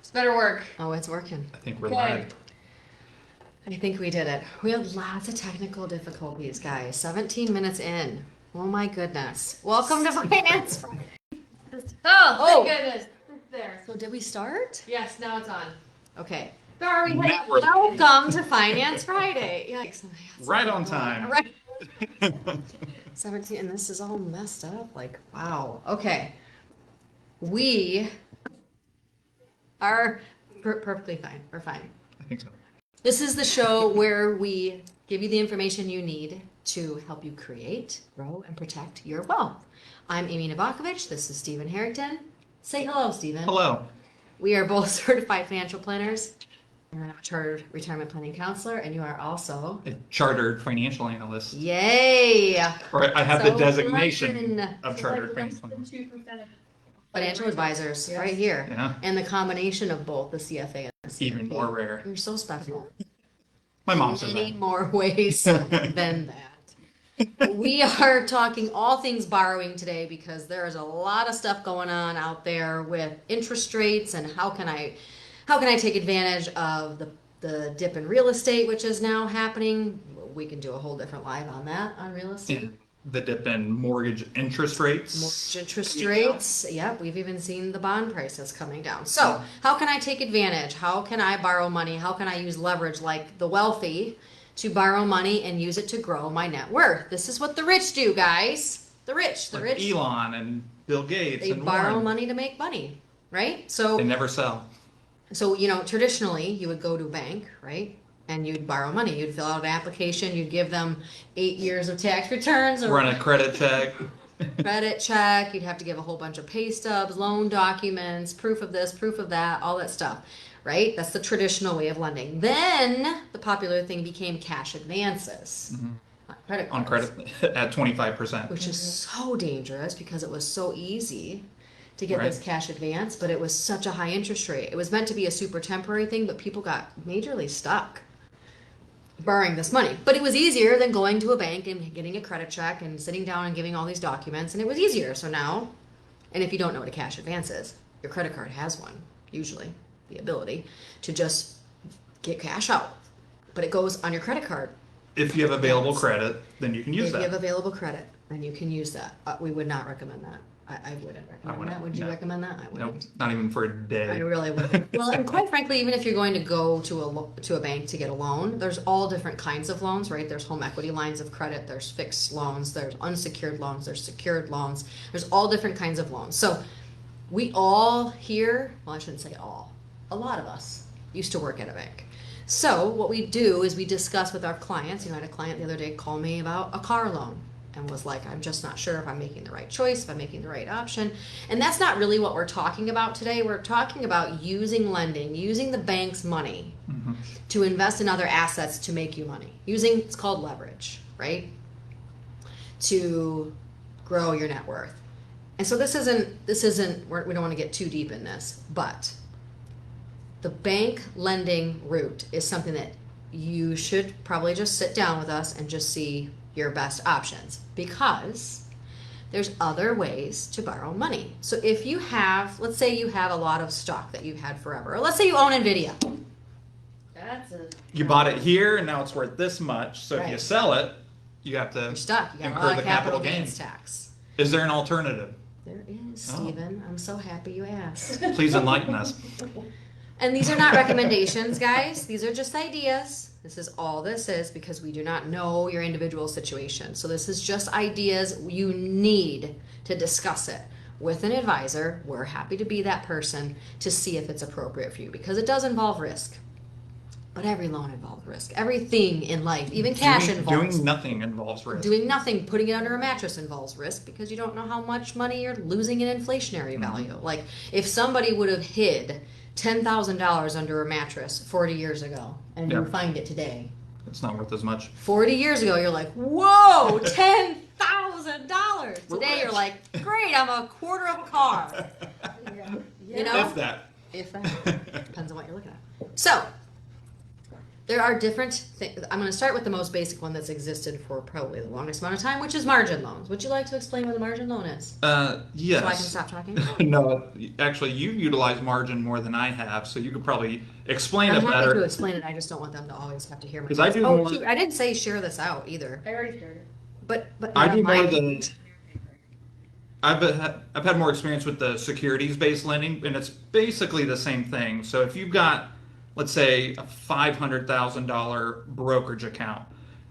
This better work. Oh, it's working. I think we're Okay. live. I think we did it. We had lots of technical difficulties, guys. 17 minutes in. Oh my goodness. Welcome to Finance Friday. Oh, thank goodness. There. So did we start? Yes, now it's on. Okay. Sorry. Network. Welcome to Finance Friday. Yikes. Right on time. Right. 17, and this is all messed up. Like, wow. Okay. We are perfectly fine. We're fine. I think so. This is the show where we give you the information you need to help you create, grow, and protect your wealth. I'm Amy Novakovich. This is Stephen Harrington. Say hello, Stephen. Hello. We are both certified financial planners. And I'm a chartered retirement planning counselor, and you are also. A chartered financial analyst. Yay! Or I have the So designation fun. of chartered financial analyst. Financial advisors, Yes. right here. Yeah. And the combination of both the CFA and the CFP. Even more rare. You're so special. My mom says Many that. more ways than that. We are talking all things borrowing today because there is a lot of stuff going on out there with interest rates and how can I take advantage of the dip in real estate, which is now happening. We can do a whole different live on that on real estate. And the dip in mortgage interest rates. Mortgage interest rates. Yep, we've even seen the bond prices coming down. So, how can I take advantage? How can I borrow money? How can I use leverage like the wealthy to borrow money and use it to grow my net worth? This is what the rich do, guys. The rich. Like Elon and Bill Gates They and borrow Warren. money to make money, right? They So, never sell. traditionally you would go to a bank, right? And you'd borrow money. You'd fill out an application. You'd give them 8 years of tax returns or Run a credit check. credit check. You'd have to give a whole bunch of pay stubs, loan documents, proof of this, proof of that, all that stuff, right? That's the traditional way of lending. Then the popular thing became cash advances on credit On cards, credit at 25%. which is so dangerous because it was so easy to get Right. this cash advance, but it was such a high interest rate. It was meant to be a super temporary thing, but people got majorly stuck borrowing this money. But it was easier than going to a bank and getting a credit check and sitting down and giving all these documents, and it was easier. So now, and if you don't know what a cash advance is, your credit card has one, usually, the ability to just get cash out. But it goes on your credit card. If you have available credit, then you can use If you have that. available credit, then you can use that. We would not recommend that. I wouldn't recommend wouldn't, that. Would you no. recommend that? I wouldn't. Nope, not even for a I day. really would. Well, and quite frankly, even if you're going to go to a bank to get a loan, there's all different kinds of loans, right? There's home equity lines of credit, there's fixed loans, there's unsecured loans, there's secured loans. There's all different kinds of loans. So we all here, well, I shouldn't say all, a lot of us used to work at a bank. So what we do is we discuss with our clients. I had a client the other day call me about a car loan and was like, I'm just not sure if I'm making the right choice, if I'm making the right option. And that's not really what we're talking about today. We're talking about using lending, using the bank's money to invest in other assets to make you money. It's called leverage, right? To grow your net worth. And so this isn't, we don't want to get too deep in this, but the bank lending route is something that you should probably just sit down with us and just see your best options, because there's other ways to borrow money. So if you have, let's say you have a lot of stock that you've had forever, or let's say you own Nvidia. That's a. You bought it here and now it's worth this much. So if you Right. sell it, you have to You're stuck. You got a incur lot the of capital gain. gains tax. Is there an alternative? There is, Oh. Stephen. I'm so happy you asked. Please enlighten us. And these are not recommendations, guys. These are just ideas. This is all this is, because we do not know your individual situation. So this is just ideas. You need to discuss it with an advisor. We're happy to be that person to see if it's appropriate for you, because it does involve risk. But every loan involves risk. Everything in life, even cash involves. Doing nothing involves risk. Doing nothing, putting it under a mattress involves risk, because you don't know how much money you're losing in inflationary value. Like if somebody would have hid $10,000 under a mattress 40 years ago and you Yep. find it today. It's not worth as much. 40 years ago, you're like, whoa, $10,000. Today, you're like, great, I'm a quarter of a car. You know? If that. If that. Depends on what you're looking at. So, There are different things. I'm going to start with the most basic one that's existed for probably the longest amount of time, which is margin loans. Would you like to explain what a margin loan is? Yes. So I can stop talking? No, actually, you utilize margin more than I have, so you could probably explain I'm it happy to better. explain it. I just don't want them to always have to hear my 'Cause I voice. do Oh, more- shoot, I didn't say share this out either. I already started. But I not do on my more than. page. I've had more experience with the securities-based lending, and it's basically the same thing. So if you've got, let's say, a $500,000 brokerage account,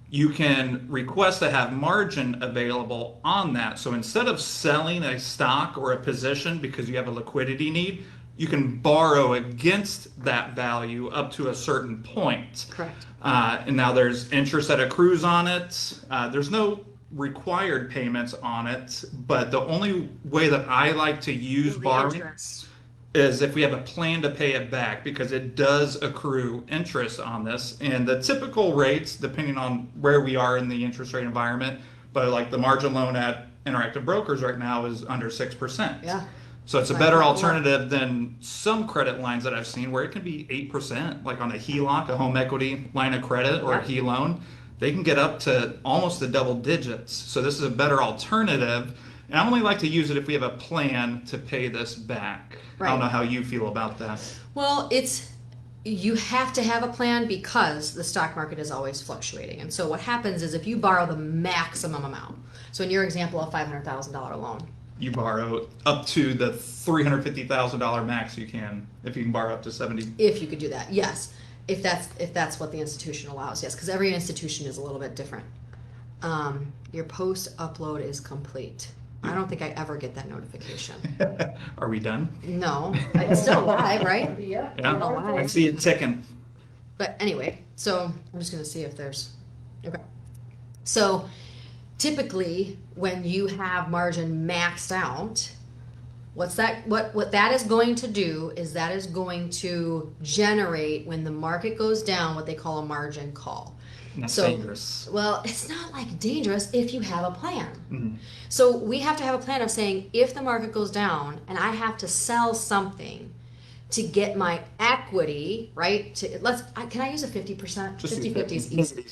you can request to have margin available on that. So instead of selling a stock or a position because you have a liquidity need, you can borrow against that value up to a certain point. Correct. And now there's interest that accrues on it. There's no required payments on it, but the only way that I like to use The borrowing interest. is if we have a plan to pay it back, because it does accrue interest on this. And the typical rates, depending on where we are in the interest rate environment, but like the margin loan at Interactive Brokers right now is under 6%. Yeah. So it's a Like better that. alternative than some credit lines that I've seen where it can be 8%, like on a HELOC, a home equity line of credit, or a Yeah. HE loan. They can get up to almost the double digits. So this is a better alternative. And I only like to use it if we have a plan to pay this back. I Right. don't know how you feel about that. Well, you have to have a plan because the stock market is always fluctuating. And so what happens is if you borrow the maximum amount, so in your example, a $500,000 loan, You borrow up to the $350,000 max you can, if you can borrow up to 70. if you could do that, yes. If that's what the institution allows, yes, because every institution is a little bit different. Your post upload is complete. I don't think I ever get that notification. Are we done? No, it's still live, right? Yeah. Yeah, Oh, wow. I see it ticking. But anyway, so I'm just going to see if there's. Okay. So typically, when you have margin maxed out, what that is going to do is that is going to generate, when the market goes down, what they call a margin call. And that's So- dangerous. Well, it's not like dangerous if you have a plan. Mhm. So we have to have a plan of saying, if the market goes down and I have to sell something to get my equity, right? Can I use a 50%? Just 50-50 is easy,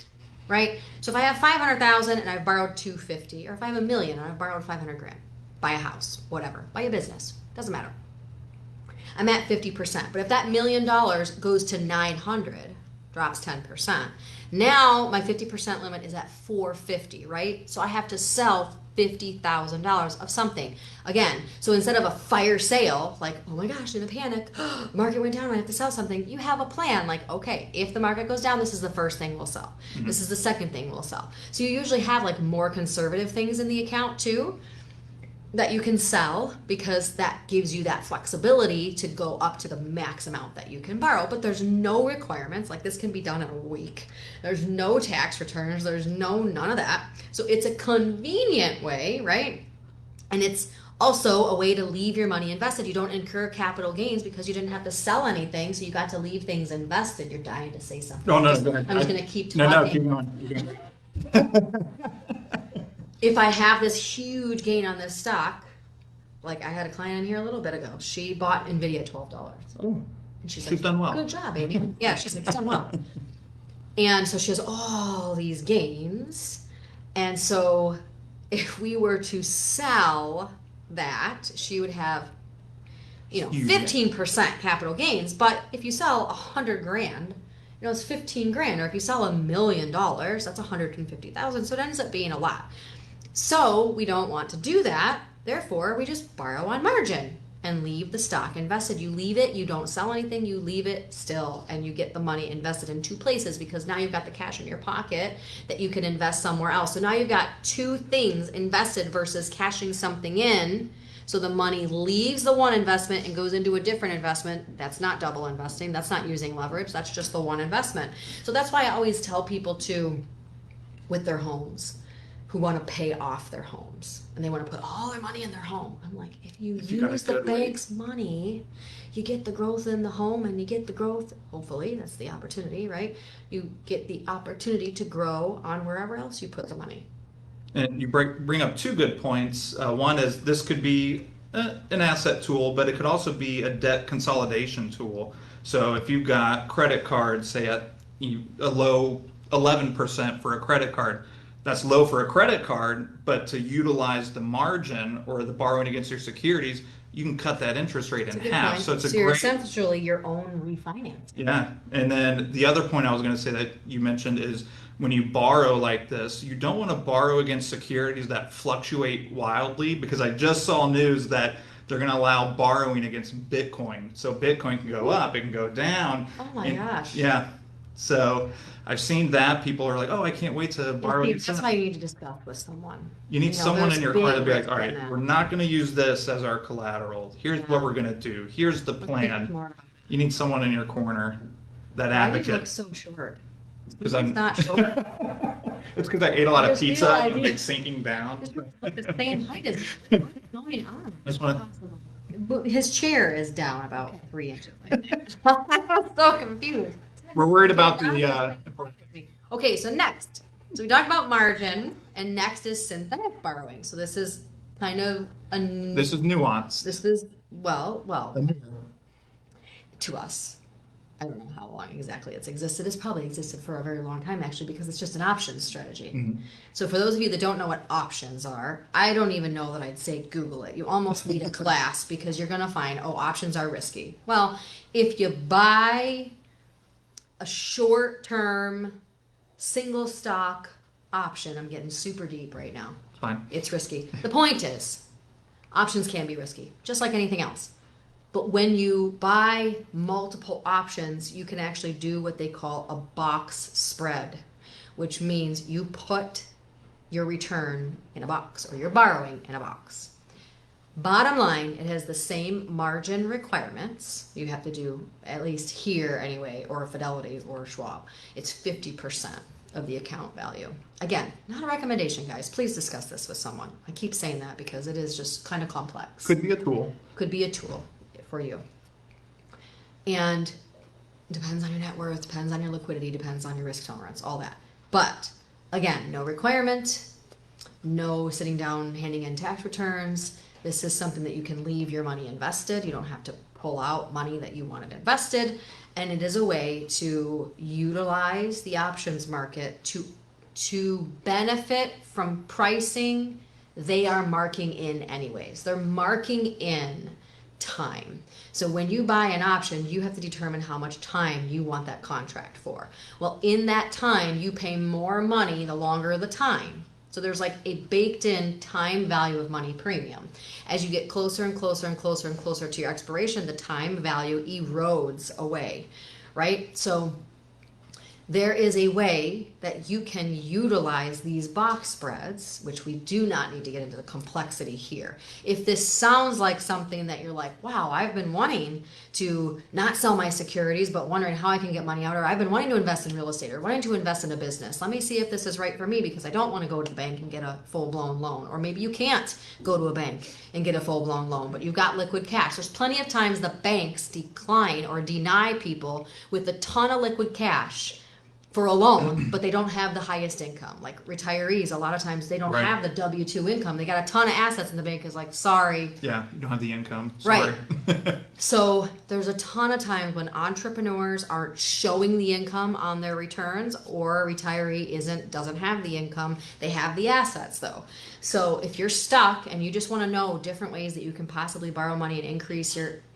right? So if I have 500,000 and I've borrowed 250, or if I have $1 million and I've borrowed 500 grand, buy a house, whatever, buy a business, doesn't matter. I'm at 50%, but if that $1 million goes to 900, drops 10%, now my 50% limit is at 450, right? So I have to sell $50,000 of something. Again, so instead of a fire sale, like, oh my gosh, in a panic, market went down, I have to sell something, you have a plan, like, okay, if the market goes down, this is the first thing we'll sell. This is the second thing we'll sell. So you usually have like more conservative things in the account too that you can sell, because that gives you that flexibility to go up to the max amount that you can borrow. But there's no requirements, like this can be done in a week. There's no tax returns, there's none of that. So it's a convenient way, right? And it's also a way to leave your money invested. You don't incur capital gains because you didn't have to sell anything, so you got to leave things invested. You're dying to say something. No, go ahead. I'm just gonna keep talking. No, keep going. Keep going. If I have this huge gain on this stock, like I had a client in here a little bit ago, she bought Nvidia at $12. Oh, And she's she's done well. Good job, baby. Yeah, she's like, done well. And so she has all these gains. And so if we were to sell that, she would have, Huge. 15% capital gains. But if you sell 100 grand, it's 15 grand. Or if you sell $1 million, that's 150,000. So it ends up being a lot. So we don't want to do that. Therefore, we just borrow on margin and leave the stock invested. You leave it, you don't sell anything, you leave it still, and you get the money invested in two places, because now you've got the cash in your pocket that you can invest somewhere else. So now you've got two things invested versus cashing something in. So the money leaves the one investment and goes into a different investment. That's not double investing. That's not using leverage. That's just the one investment. So that's why I always tell people to, with their homes, who want to pay off their homes and they want to put all their money in their home. I'm like, if you got a use the good rate. bank's money, you get the growth in the home, and you get the growth, hopefully, that's the opportunity, right? You get the opportunity to grow on wherever else you put the money. And you bring up two good points. One is this could be an asset tool, but it could also be a debt consolidation tool. So if you've got credit cards, say at a low 11% for a credit card. That's low for a credit card, but to utilize the margin or the borrowing against your securities, you can cut that interest rate in It's a good half. point. So it's a So you're great, essentially your own refinance. yeah. And then the other point I was going to say that you mentioned is when you borrow like this, you don't want to borrow against securities that fluctuate wildly, because I just saw news that they're going to allow borrowing against Bitcoin. So Bitcoin can go up, it can go down. Oh my And- gosh. Yeah. So I've seen that. People are like, oh, I can't wait to borrow See, against that's that. why you need to discuss with someone. You need know, someone there's in your corner to big be like, risk all in right, that. we're not going to use this as our collateral. Here's Yeah. what we're going to do. Here's the Let's think plan. more about it. You need someone in your corner, that Why do you look advocate. so short? Because It's I'm not short. It's because I ate a lot I of just pizza realized and I'm you- like sinking down. Just look the same height as me. What is going on? This one. Impossible. But his chair is down about 3 inches. I was so confused. We're worried about the. Okay, so next. So we talked about margin, and next is synthetic borrowing. So this is kind of a. This is nuanced. This is well to us. I don't know how long exactly it's existed. It's probably existed for a very long time, actually, because it's just an options strategy. Mhm. So for those of you that don't know what options are, I don't even know that I'd say Google it. You almost need a class, because you're going to find, oh, options are risky. Well, if you buy a short-term single stock option, I'm getting super deep right now. It's fine. It's risky. The point is, options can be risky, just like anything else. But when you buy multiple options, you can actually do what they call a box spread, which means you put your return in a box, or your borrowing in a box. Bottom line, it has the same margin requirements. You have to do, at least here anyway, or Fidelity or Schwab. It's 50% of the account value. Again, not a recommendation, guys. Please discuss this with someone. I keep saying that because it is just kind of complex. Could be a tool. Could be a tool for you. And depends on your net worth, depends on your liquidity, depends on your risk tolerance, all that. But again, no requirement, no sitting down handing in tax returns. This is something that you can leave your money invested. You don't have to pull out money that you wanted invested. And it is a way to utilize the options market to benefit from pricing they are marking in anyways. They're marking in time. So when you buy an option, you have to determine how much time you want that contract for. Well, in that time, you pay more money the longer the time. So there's like a baked in time value of money premium. As you get closer and closer and closer and closer to your expiration, the time value erodes away, right? So there is a way that you can utilize these box spreads, which we do not need to get into the complexity here. If this sounds like something that you're like, wow, I've been wanting to not sell my securities, but wondering how I can get money out, or I've been wanting to invest in real estate, or wanting to invest in a business. Let me see if this is right for me, because I don't want to go to the bank and get a full-blown loan. Or maybe you can't go to a bank and get a full-blown loan, but you've got liquid cash. There's plenty of times the banks decline or deny people with a ton of liquid cash for a loan, but they don't have the highest income. Like retirees, a lot of times they don't Right. have the W-2 income. They got a ton of assets, and the bank is like, sorry. Yeah, you don't have the income. Right. Sorry. So there's a ton of times when entrepreneurs aren't showing the income on their returns, or a retiree doesn't have the income. They have the assets though. So if you're stuck and you just want to know different ways that you can possibly borrow money and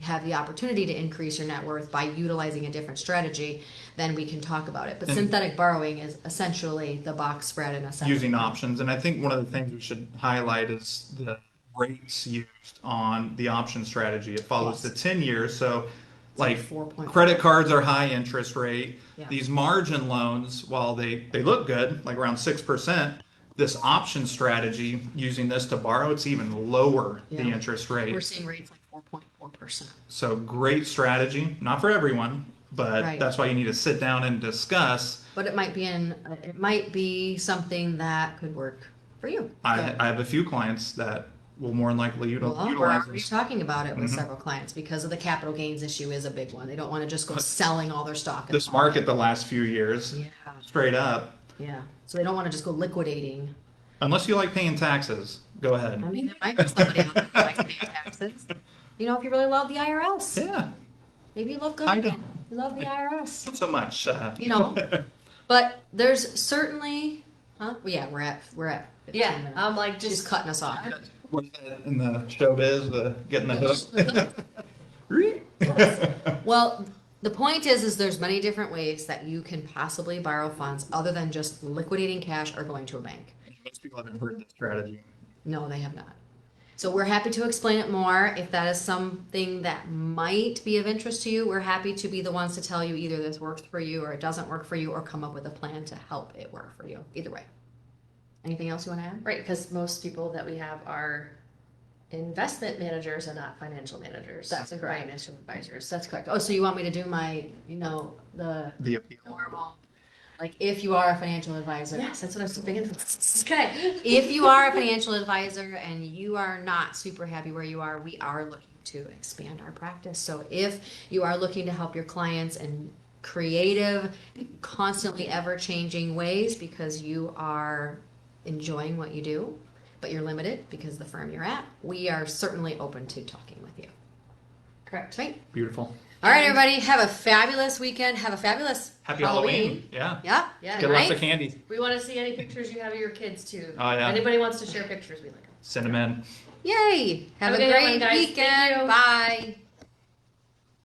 have the opportunity to increase your net worth by utilizing a different strategy, then we can talk about it. But And- synthetic borrowing is essentially the box spread in a sense. Using options. And I think one of the things we should highlight is the rates used on the option strategy. It follows Yes. the 10 years. So like 4.4. credit cards are high interest rate. Yeah. These margin loans, while they look good, like around 6%, this option strategy, using this to borrow, it's even lower the Yeah. interest rate. We're seeing rates like 4.4%. So great strategy, not for everyone, but Right. that's why you need to sit down and discuss. But it might be something that could work for you. I have a few clients that will more than likely Well, we're utilize already this. talking about it with Mhm. several clients, because of the capital gains issue is a big one. They don't want to just go selling all their stock. at This the market the last few years, Yeah, straight up. yeah. So they don't want to just go liquidating. Unless you like paying taxes, go ahead. I mean, there might be somebody out there who likes paying taxes. You know, if you really love the IRS, Yeah, maybe you love I government. don't. We love the IRS. Not so much. You know. But there's certainly, huh? Well, yeah, we're at 15 Yeah, minutes. I'm like She's just cutting us off. What's that in the showbiz, getting the hook? Well, the point is there's many different ways that you can possibly borrow funds other than just liquidating cash or going to a bank. Most people haven't heard this strategy. No, they have not. So we're happy to explain it more. If that is something that might be of interest to you, we're happy to be the ones to tell you either this works for you or it doesn't work for you or come up with a plan to help it work for you. Either way. Anything else you want to add? right because most people that we have are investment managers and not financial managers. That's and correct. Financial advisors. That's correct. Oh, so you want me to do my, the The appeal. normal, like if you are a financial advisor. Yes, that's what I was thinking. Okay. If you are a financial advisor and you are not super happy where you are, we are looking to expand our practice. So if you are looking to help your clients in creative, constantly ever changing ways because you are enjoying what you do, but you're limited because of the firm you're at, we are certainly open to talking with you. Correct. Right? Beautiful. All right, everybody, have a fabulous weekend. Have a fabulous Happy Halloween. Yeah. Yeah. Yeah. Get lots of candy. We want to see any pictures you have of your kids too. Oh, yeah. Anybody wants to share pictures, we like them. Send them in. Yay. Have a Have a good one, great guys. Thank weekend. you. Bye.